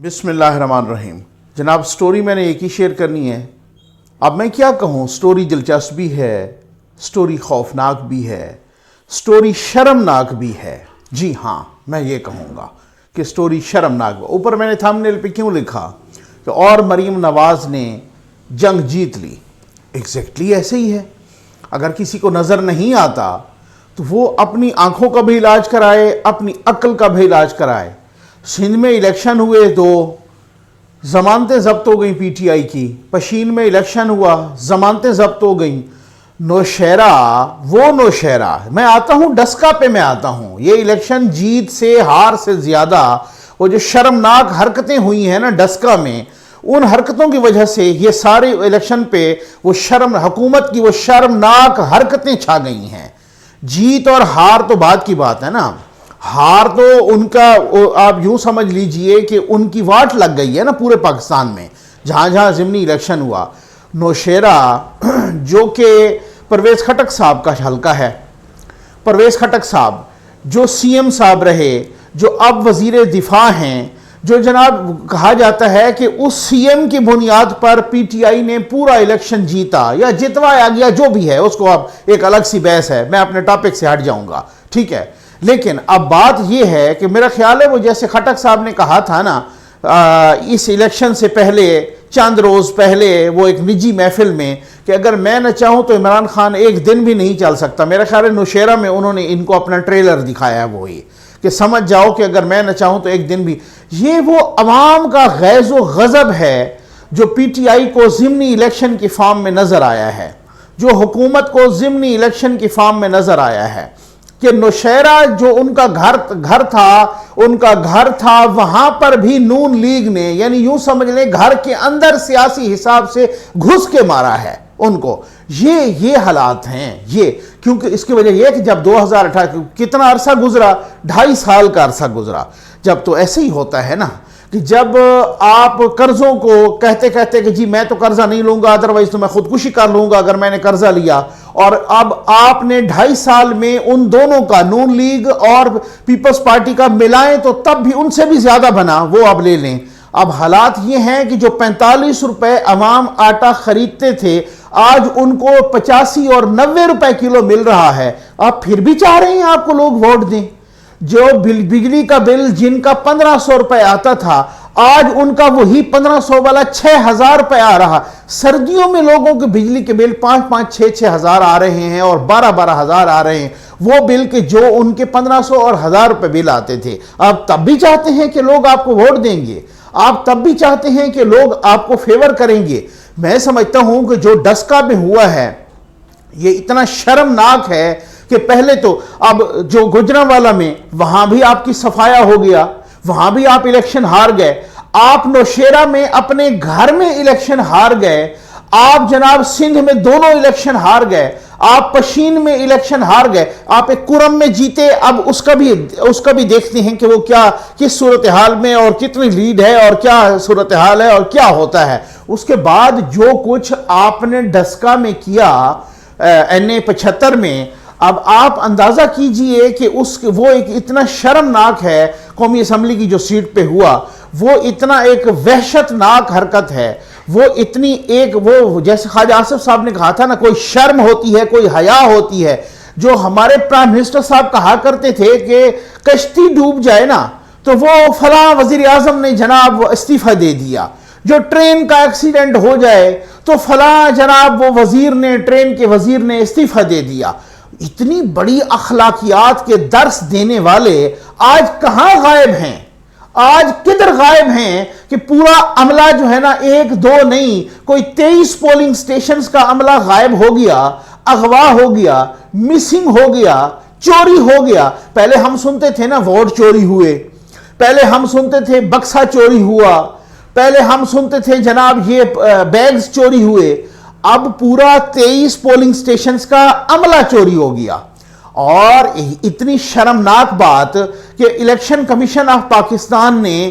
بسم اللہ الرحمن الرحیم۔ جناب سٹوری میں نے ایک ہی شیئر کرنی ہے۔ اب میں کیا کہوں، سٹوری دلچسپ بھی ہے، سٹوری خوفناک بھی ہے، سٹوری شرمناک بھی ہے۔ جی ہاں، میں یہ کہوں گا کہ سٹوری شرمناک بھی۔ اوپر میں نے تھمبنیل پہ کیوں لکھا کہ اور مریم نواز نے جنگ جیت لی۔ ایگزیکٹلی ایسے ہی ہے۔ اگر کسی کو نظر نہیں آتا تو وہ اپنی آنکھوں کا بھی علاج کرائے، اپنی عقل کا بھی علاج کرائے۔ سندھ میں الیکشن ہوئے تو ضمانتیں ضبط ہو گئیں پی ٹی آئی کی، پشین میں الیکشن ہوا ضمانتیں ضبط ہو گئیں۔ نوشہرہ، وہ نوشہرہ، میں آتا ہوں ڈسکا پہ، میں آتا ہوں یہ الیکشن جیت سے ہار سے زیادہ وہ جو شرمناک حرکتیں ہوئی ہیں نا ڈسکا میں، ان حرکتوں کی وجہ سے یہ سارے الیکشن پہ وہ حکومت کی وہ شرمناک حرکتیں چھا گئی ہیں۔ جیت اور ہار تو بعد کی بات ہے نا، ہار تو ان کا آپ یوں سمجھ لیجئے کہ ان کی واٹ لگ گئی ہے نا پورے پاکستان میں جہاں جہاں ضمنی الیکشن ہوا۔ نوشہرہ جو کہ پرویز خٹک صاحب کا حلقہ ہے، پرویز خٹک صاحب جو سی ایم صاحب رہے، جو اب وزیر دفاع ہیں، جو جناب کہا جاتا ہے کہ اس سی ایم کی بنیاد پر پی ٹی آئی نے پورا الیکشن جیتا یا جتوایا گیا، جو بھی ہے اس کو اب ایک الگ سی بحث ہے، میں اپنے ٹاپک سے ہٹ جاؤں گا، ٹھیک ہے۔ لیکن اب بات یہ ہے کہ میرا خیال ہے وہ جیسے خٹک صاحب نے کہا تھا نا اس الیکشن سے پہلے چند روز پہلے وہ ایک نجی محفل میں کہ اگر میں نہ چاہوں تو عمران خان ایک دن بھی نہیں چل سکتا۔ میرا خیال ہے نوشہرہ میں انہوں نے ان کو اپنا ٹریلر دکھایا ہے وہی کہ سمجھ جاؤ کہ اگر میں نہ چاہوں تو ایک دن بھی۔ یہ وہ عوام کا غیظ و غضب ہے جو پی ٹی آئی کو ضمنی الیکشن کی فارم میں نظر آیا ہے، جو حکومت کو ضمنی الیکشن کی فارم میں نظر آیا ہے کہ نوشہرہ جو ان کا گھر تھا وہاں پر بھی نون لیگ نے، یعنی یوں سمجھ لیں گھر کے اندر سیاسی حساب سے گھس کے مارا ہے ان کو۔ یہ حالات ہیں یہ، کیونکہ اس کی وجہ یہ کہ جب 2018 کتنا عرصہ گزرا، 2.5 سال کا عرصہ گزرا، جب تو ایسے ہی ہوتا ہے نا کہ جب آپ قرضوں کو کہتے کہ جی میں تو قرضہ نہیں لوں گا، ادروائز تو میں خودکشی کر لوں گا اگر میں نے قرضہ لیا، اور اب آپ نے 2.5 سال میں ان دونوں کا، نون لیگ اور پیپلز پارٹی کا ملائیں تو تب بھی ان سے بھی زیادہ بنا، وہ اب لے لیں۔ اب حالات یہ ہیں کہ جو 45 روپے عوام آٹا خریدتے تھے آج ان کو 85 اور 90 روپے کلو مل رہا ہے۔ آپ پھر بھی چاہ رہے ہیں آپ کو لوگ ووٹ دیں؟ جو بجلی کا بل جن کا 1500 روپے آتا تھا آج ان کا وہی 1500 والا 6000 روپے آ رہا۔ سردیوں میں لوگوں کے بجلی کے بل 5-5, 6-6 ہزار آ رہے ہیں اور 12-12 ہزار آ رہے ہیں، وہ بل کے جو ان کے 1500 اور 1000 روپے بل آتے تھے۔ آپ تب بھی چاہتے ہیں کہ لوگ آپ کو ووٹ دیں گے، آپ تب بھی چاہتے ہیں کہ لوگ آپ کو فیور کریں گے۔ میں سمجھتا ہوں کہ جو ڈسکا میں ہوا ہے یہ اتنا شرمناک ہے کہ پہلے تو اب جو گجرانوالہ میں وہاں بھی آپ کی صفایا ہو گیا، وہاں بھی آپ الیکشن ہار گئے، آپ نوشہرہ میں اپنے گھر میں الیکشن ہار گئے، آپ جناب سندھ میں دونوں الیکشن ہار گئے، آپ پشین میں الیکشن ہار گئے، آپ ایک کرم میں جیتے۔ اب اس کا بھی دیکھتے ہیں کہ وہ کیا کس صورتحال میں اور کتنی لیڈ ہے اور کیا صورتحال ہے اور کیا ہوتا ہے۔ اس کے بعد جو کچھ آپ نے ڈسکا میں کیا NA 75 میں، اب آپ اندازہ کیجئے کہ وہ ایک اتنا شرمناک ہے، قومی اسمبلی کی جو سیٹ پہ ہوا، وہ اتنا ایک وحشتناک حرکت ہے، وہ جیسے خواجہ آصف صاحب نے کہا تھا نا، کوئی شرم ہوتی ہے، کوئی حیا ہوتی ہے۔ جو ہمارے پرائم منسٹر صاحب کہا کرتے تھے کہ کشتی ڈوب جائے نا تو وہ فلاں وزیر اعظم نے جناب استعفیٰ دے دیا، جو ٹرین کا ایکسیڈنٹ ہو جائے تو فلاں جناب وہ ٹرین کے وزیر نے استعفیٰ دے دیا۔ اتنی بڑی اخلاقیات کے درس دینے والے آج کہاں غائب ہیں؟ آج کدھر غائب ہیں کہ پورا عملہ جو ہے نا 1-2 نہیں، کوئی 23 پولنگ سٹیشنز کا عملہ غائب ہو گیا، اغوا ہو گیا، مسنگ ہو گیا، چوری ہو گیا۔ پہلے ہم سنتے تھے نا ووٹ چوری ہوئے، پہلے ہم سنتے تھے بکسا چوری ہوا، پہلے ہم سنتے تھے جناب یہ بیگز چوری ہوئے، اب پورا 23 پولنگ سٹیشنز کا عملہ چوری ہو گیا۔ اور اتنی شرمناک بات کہ الیکشن کمیشن آف پاکستان نے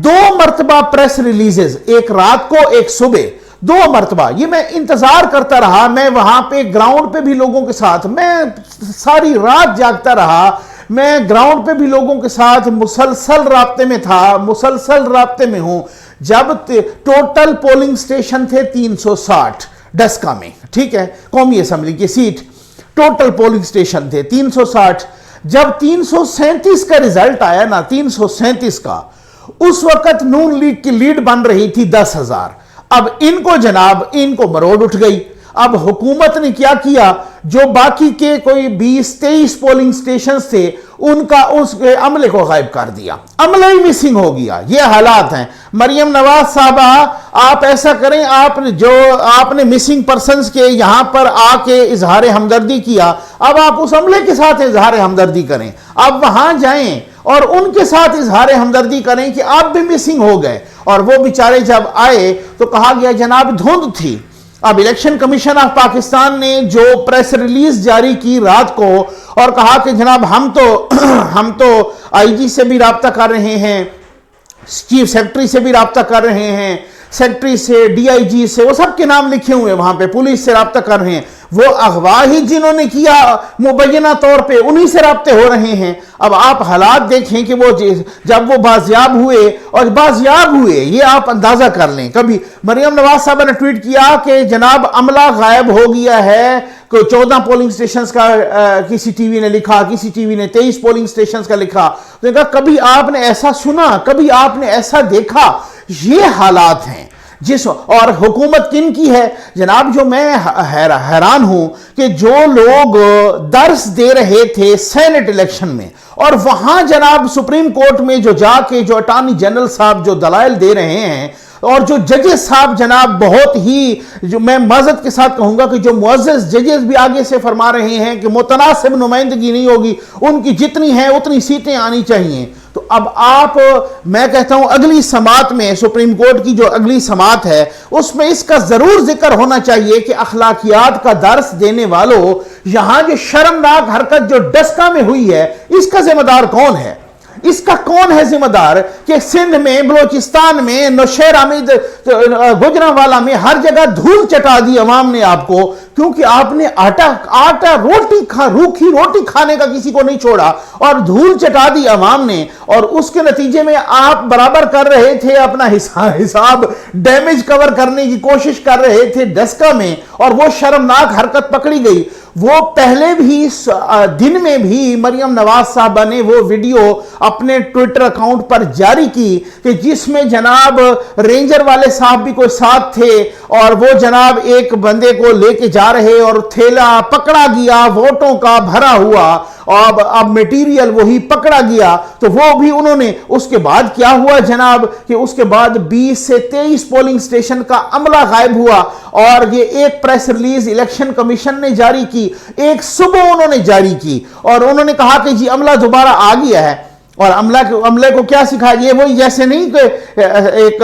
2 مرتبہ پریس ریلیزز، ایک رات کو ایک صبح، 2 مرتبہ، یہ میں انتظار کرتا رہا، میں وہاں پہ گراؤنڈ پہ بھی لوگوں کے ساتھ میں ساری رات جاگتا رہا میں گراؤنڈ پہ بھی لوگوں کے ساتھ مسلسل رابطے میں تھا، مسلسل رابطے میں ہوں. جب ٹوٹل پولنگ سٹیشن تھے 360 ڈسکا میں، ٹھیک ہے، قومی اسمبلی کی سیٹ، ٹوٹل پولنگ سٹیشن تھے 360. جب 337 کا رزلٹ آیا نا، 337 کا، اس وقت نون لیگ کی لیڈ بن رہی تھی 10,000. اب ان کو جناب ان کو مروڑ اٹھ گئی. اب حکومت نے کیا کیا، جو باقی کے کوئی 20-23 پولنگ سٹیشنز تھے ان کا اس عملے کو غائب کر دیا، عملہ ہی مسنگ ہو گیا. یہ حالات ہیں. مریم نواز صاحبہ آپ ایسا کریں، آپ نے مسنگ پرسنز کے یہاں پر آ کے اظہار ہمدردی کیا، اب آپ اس عملے کے ساتھ اظہار ہمدردی کریں. آپ وہاں جائیں اور ان کے ساتھ اظہار ہمدردی کریں کہ آپ بھی مسنگ ہو گئے. اور وہ بیچارے جب آئے تو کہا گیا جناب دھند تھی. اب الیکشن کمیشن آف پاکستان نے جو پریس ریلیز جاری کی رات کو اور کہا کہ جناب ہم تو آئی جی سے بھی رابطہ کر رہے ہیں، چیف سیکرٹری سے بھی رابطہ کر رہے ہیں، سیکرٹری سے، ڈی آئی جی سے، وہ سب کے نام لکھے ہوئے وہاں پہ، پولیس سے رابطہ کر رہے ہیں. وہ اغوا ہی جنہوں نے کیا مبینہ طور پہ انہی سے رابطے ہو رہے ہیں. اب آپ حالات دیکھیں کہ وہ جب وہ بازیاب ہوئے یہ آپ اندازہ کر لیں. کبھی مریم نواز صاحبہ نے ٹویٹ کیا کہ جناب عملہ غائب ہو گیا ہے، کوئی 14 پولنگ سٹیشنز کا کسی ٹی وی نے لکھا، کسی ٹی وی نے 23 پولنگ سٹیشنز کا لکھا. تو نے کہا کبھی آپ نے ایسا سنا، کبھی آپ نے ایسا دیکھا؟ یہ حالات ہیں. اور حکومت کن کی ہے جناب؟ جو میں حیران ہوں کہ جو لوگ درس دے رہے تھے سینٹ الیکشن میں، اور وہاں جناب سپریم کورٹ میں جو جا کے جو اٹارنی جنرل صاحب جو دلائل دے رہے ہیں، اور جو ججز صاحب جناب بہت ہی، جو میں معذرت کے ساتھ کہوں گا کہ جو معزز ججز بھی آگے سے فرما رہے ہیں کہ متناسب نمائندگی نہیں ہوگی، ان کی جتنی ہیں اتنی سیٹیں آنی چاہیے. تو اب میں کہتا ہوں اگلی سماعت میں، سپریم کورٹ کی جو اگلی سماعت ہے، اس میں اس کا ضرور ذکر ہونا چاہیے کہ اخلاقیات کا درس دینے والوں، یہاں جو شرمناک حرکت جو ڈسکا میں ہوئی ہے، اس کا ذمہ دار کون ہے؟ اس کا کون ہے ذمہ دار کہ سندھ میں، بلوچستان میں، نوشہر حمید، گجرانوالا میں ہر جگہ دھول چٹا دی عوام نے آپ کو، کیونکہ آپ نے روکھی روٹی کھانے کا کسی کو نہیں چھوڑا اور دھول چٹا دی عوام نے. اور اس کے نتیجے میں آپ برابر کر رہے تھے اپنا حساب ڈیمیج کور کرنے کی کوشش کر رہے تھے ڈسکا میں، اور وہ شرمناک حرکت پکڑی گئی. وہ پہلے بھی دن میں بھی مریم نواز صاحبہ نے وہ ویڈیو اپنے ٹویٹر اکاؤنٹ پر جاری کی کہ جس میں جناب رینجر والے صاحب بھی کوئی ساتھ تھے، اور وہ جناب ایک بندے کو لے کے جا رہے اور تھیلا پکڑا گیا ووٹوں کا بھرا ہوا، اور اب میٹیریل وہی پکڑا گیا. تو وہ بھی انہوں نے، اس کے بعد کیا ہوا جناب کہ اس کے بعد 20 سے 23 پولنگ سٹیشن کا عملہ غائب ہوا، اور یہ ایک پریس ریلیز الیکشن کمیشن نے جاری کی، ایک صبح انہوں نے جاری کی، اور انہوں نے کہا کہ جی عملہ دوبارہ آ گیا ہے. اور عملے کو کیا سکھایا؟ یہ وہی جیسے نہیں کہ ایک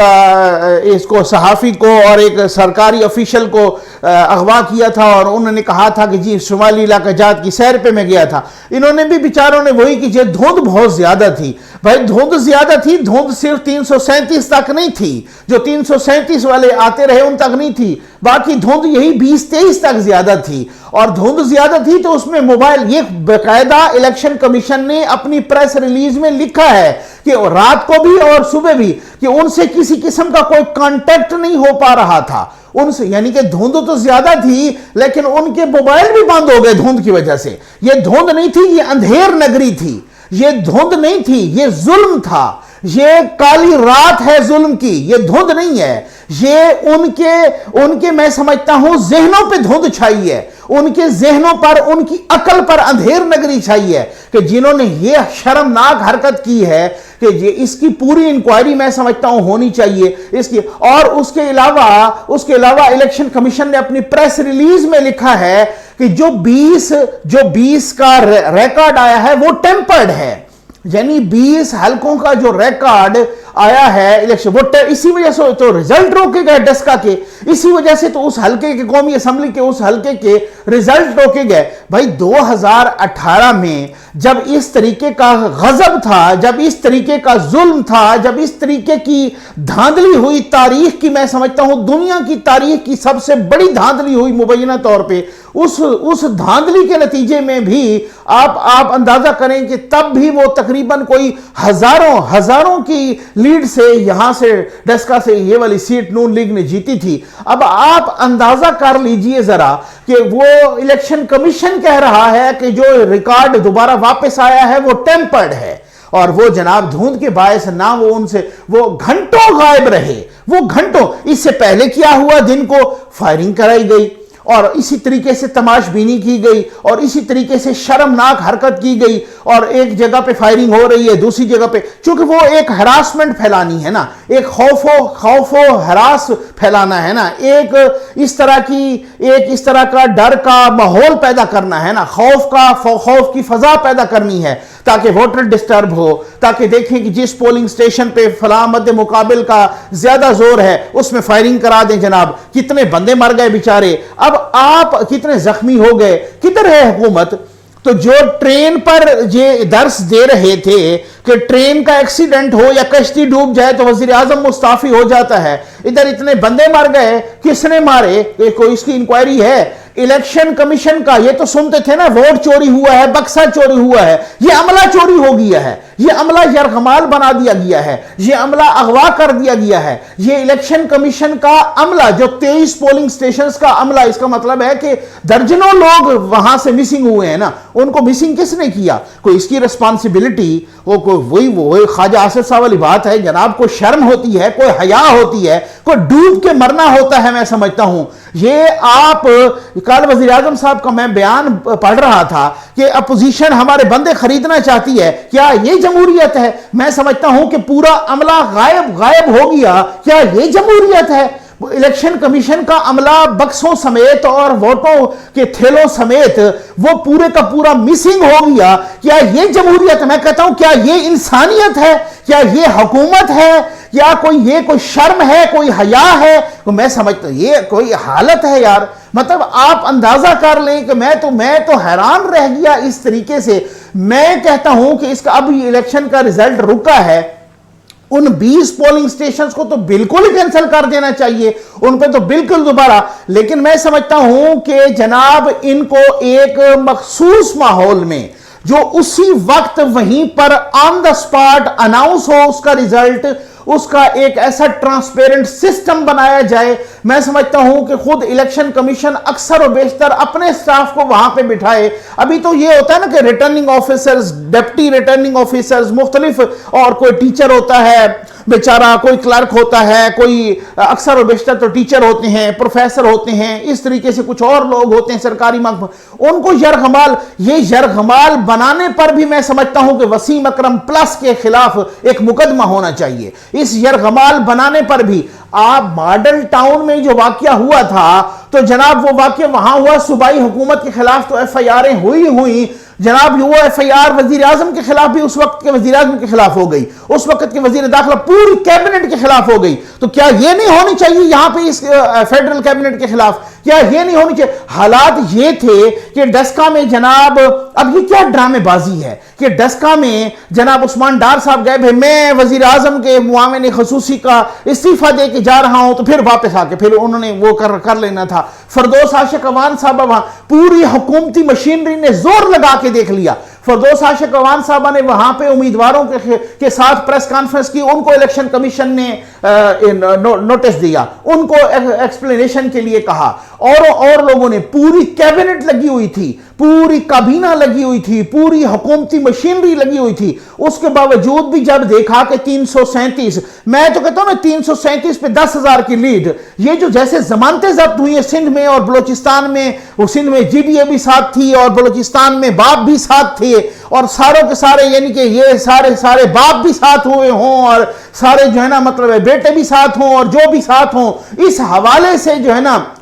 اس کو صحافی کو اور ایک سرکاری افیشل کو اغوا کیا تھا اور انہوں نے کہا تھا کہ جی شمالی علاقہ جات کی سیر پہ میں گیا تھا. انہوں نے بھی بیچاروں نے وہی کی. دھند بہت زیادہ تھی بھائی، دھند زیادہ تھی. دھند صرف 337 تک نہیں تھی، جو 337 والے آتے رہے ان تک نہیں تھی، باقی دھند یہی 20-23 تک زیادہ تھی. اور دھند زیادہ تھی تو اس میں موبائل، یہ باقاعدہ الیکشن کمیشن نے اپنی پریس ریلیز میں لکھا ہے کہ رات کو بھی اور صبح بھی کہ ان سے کسی قسم کا کوئی کانٹیکٹ نہیں ہو پا رہا تھا ان سے. یعنی کہ دھند تو زیادہ تھی لیکن ان کے موبائل بھی بند ہو گئے دھند کی وجہ سے. یہ دھند نہیں تھی، یہ اندھیر نگری تھی. یہ دھند نہیں تھی، یہ ظلم تھا. یہ کالی رات ہے ظلم کی، یہ دھند نہیں ہے. یہ ان کے میں سمجھتا ہوں ذہنوں پہ دھند چھائی ہے، ان کے ذہنوں پر، ان کی عقل پر اندھیر نگری چھائی ہے کہ جنہوں نے یہ شرمناک حرکت کی ہے کہ اس کی پوری انکوائری میں سمجھتا ہوں ہونی چاہیے اس کی. اور اس کے علاوہ الیکشن کمیشن نے اپنی پریس ریلیز میں لکھا ہے کہ جو 20 کا ریکارڈ آیا ہے وہ ٹیمپرڈ ہے. یعنی 20 حلقوں کا جو ریکارڈ آیا ہے الیکشن، اسی وجہ سے تو رزلٹ روکے گئے ڈسکا کے، اسی وجہ سے تو اس حلقے کے قومی اسمبلی کے اس حلقے کے رزلٹ روکے گئے۔ بھائی 2018 میں جب اس طریقے کا غضب تھا، جب اس طریقے کا ظلم تھا، جب اس طریقے کی دھاندلی ہوئی، تاریخ کی میں سمجھتا ہوں دنیا کی تاریخ کی سب سے بڑی دھاندلی ہوئی مبینہ طور پہ، اس دھاندلی کے نتیجے میں بھی آپ اندازہ کریں کہ تب بھی وہ تقریباً کوئی ہزاروں کی لیڈ سے یہاں سے ڈسکا سے یہ والی سیٹ نون لیگ نے جیتی تھی۔ اب آپ اندازہ کر لیجئے ذرا کہ وہ الیکشن کمیشن کہہ رہا ہے کہ جو ریکارڈ دوبارہ واپس آیا ہے وہ ٹیمپرڈ ہے، اور وہ جناب دھوند کے باعث نہ وہ گھنٹوں غائب رہے، وہ گھنٹوں۔ اس سے پہلے کیا ہوا، دن کو فائرنگ کرائی گئی اور اسی طریقے سے تماش بینی کی گئی اور اسی طریقے سے شرمناک حرکت کی گئی، اور ایک جگہ پہ فائرنگ ہو رہی ہے، دوسری جگہ پہ، چونکہ وہ ایک ہراسمنٹ پھیلانی ہے نا، ایک خوف و ہراس پھیلانا ہے نا، ایک اس طرح کا ڈر کا ماحول پیدا کرنا ہے نا، خوف کی فضا پیدا کرنی ہے تاکہ ووٹر ڈسٹرب ہو، تاکہ دیکھیں کہ جس پولنگ سٹیشن پہ فلاں مد مقابل کا زیادہ زور ہے اس میں فائرنگ کرا دیں۔ جناب کتنے بندے مر گئے بیچارے، اب آپ کتنے زخمی ہو گئے، کدھر ہے حکومت؟ تو جو ٹرین پر یہ درس دے رہے تھے کہ ٹرین کا ایکسیڈنٹ ہو یا کشتی ڈوب جائے تو وزیر اعظم مستعفی ہو جاتا ہے، ادھر اتنے بندے مر گئے، کس نے مارے؟ کوئی اس کی انکوائری ہے؟ الیکشن کمیشن کا یہ تو سنتے تھے نا، ووٹ چوری ہوا ہے، بکسہ چوری ہوا ہے، یہ عملہ چوری ہو گیا ہے، یہ عملہ یرغمال بنا دیا گیا ہے، یہ عملہ اغوا کر دیا گیا ہے۔ یہ الیکشن کمیشن کا عملہ جو 23 پولنگ سٹیشنز کا عملہ، اس کا مطلب ہے کہ درجنوں لوگ وہاں سے مسنگ ہوئے ہیں نا، ان کو مسنگ کس نے کیا؟ کوئی اس کی ریسپانسبلٹی وہی خواجہ آصف صاحب والی بات ہے جناب، کوئی شرم ہوتی ہے، کوئی حیا ہوتی ہے، کوئی ڈوب کے مرنا ہوتا ہے۔ میں سمجھتا ہوں یہ آپ کل وزیر اعظم صاحب کا میں بیان پڑھ رہا تھا کہ اپوزیشن ہمارے بندے خریدنا چاہتی ہے، کیا یہ جمہوریت ہے؟ میں سمجھتا ہوں کہ پورا عملہ غائب ہو گیا، کیا یہ جمہوریت ہے؟ الیکشن کمیشن کا عملہ بکسوں سمیت اور ووٹوں کے تھیلوں سمیت وہ پورے کا پورا مسنگ ہو گیا، کیا یہ جمہوریت ہے؟ میں کہتا ہوں کیا یہ انسانیت ہے؟ کیا یہ حکومت ہے؟ کیا کوئی شرم ہے، کوئی حیا ہے؟ میں سمجھتا ہوں یہ کوئی حالت ہے یار، مطلب آپ اندازہ کر لیں کہ میں تو حیران رہ گیا اس طریقے سے۔ میں کہتا ہوں کہ اس کا اب الیکشن کا رزلٹ رکا ہے، ان 20 پولنگ سٹیشنز کو تو بالکل ہی کینسل کر دینا چاہیے، ان پہ تو بالکل دوبارہ۔ لیکن میں سمجھتا ہوں کہ جناب ان کو ایک مخصوص ماحول میں جو اسی وقت وہیں پر آن دا سپاٹ اناؤنس ہو اس کا رزلٹ، اس کا ایک ایسا ٹرانسپیرنٹ سسٹم بنایا جائے۔ میں سمجھتا ہوں کہ خود الیکشن کمیشن اکثر و بیشتر اپنے سٹاف کو وہاں پہ بٹھائے۔ ابھی تو یہ ہوتا ہے نا کہ returning officers, deputy returning officers مختلف، اور کوئی ٹیچر ہوتا ہے بیچارہ، کوئی کلرک ہوتا ہے، کوئی اکثر و بیشتر تو ٹیچر ہوتے ہیں، پروفیسر ہوتے ہیں، اس طریقے سے کچھ اور لوگ ہوتے ہیں سرکاری محکمہ، ان کو یرغمال بنانے پر بھی میں سمجھتا ہوں کہ وسیم اکرم پلس کے خلاف ایک مقدمہ ہونا چاہیے۔ اس یرغمال بنانے پر بھی آپ ماڈل ٹاؤن میں جو واقعہ ہوا تھا تو جناب وہ واقعہ وہاں ہوا، صوبائی حکومت کے خلاف تو ایف آئی آریں ہوئی جناب، وہ ایف آئی آر وزیر اعظم کے خلاف بھی اس وقت کے وزیر اعظم کے خلاف ہو گئی، اس وقت کے وزیر داخلہ پوری کیبنٹ کے خلاف ہو گئی۔ تو کیا یہ نہیں ہونی چاہیے یہاں پہ اس فیڈرل کیبنٹ کے خلاف؟ کیا یہ نہیں ہونی چاہیے؟ حالات یہ تھے کہ ڈسکا میں جناب، اب یہ کیا ڈرامے بازی ہے کہ ڈسکا میں جناب عثمان ڈار صاحب گئے، میں وزیر اعظم کے معاون خصوصی کا استعفیٰ دے کے جا رہا ہوں، تو پھر واپس آ کے پھر انہوں نے وہ کر لینا تھا۔ فردوس عاشق اوان صاحب وہاں پوری حکومتی مشینری نے زور لگا کے دیکھ لیا، فردوس عاشق اوان صاحبہ نے وہاں پہ امیدواروں کے ساتھ پریس کانفرنس کی، ان کو الیکشن کمیشن نے نوٹس دیا، ان کو ایکسپلینیشن کے لیے کہا، اور لوگوں نے، پوری کیبنٹ لگی ہوئی تھی، پوری کابینہ لگی ہوئی تھی، پوری حکومتی مشینری لگی ہوئی تھی۔ اس کے باوجود بھی جب دیکھا کہ 337، میں تو کہتا ہوں نا 337 پہ 10,000 کی لیڈ، یہ جو جیسے ضمانتیں ضبط ہوئی ہیں سندھ میں اور بلوچستان میں، وہ سندھ میں جی ڈی اے بھی ساتھ تھی اور بلوچستان میں باپ بھی ساتھ تھے، اور ساروں کے سارے یعنی کہ یہ سارے باپ بھی ساتھ ہوئے ہوں اور سارے جو ہے نا مطلب ہے بیٹے بھی ساتھ ہوں اور جو بھی ساتھ ہوں، اس حوالے سے جو ہے نا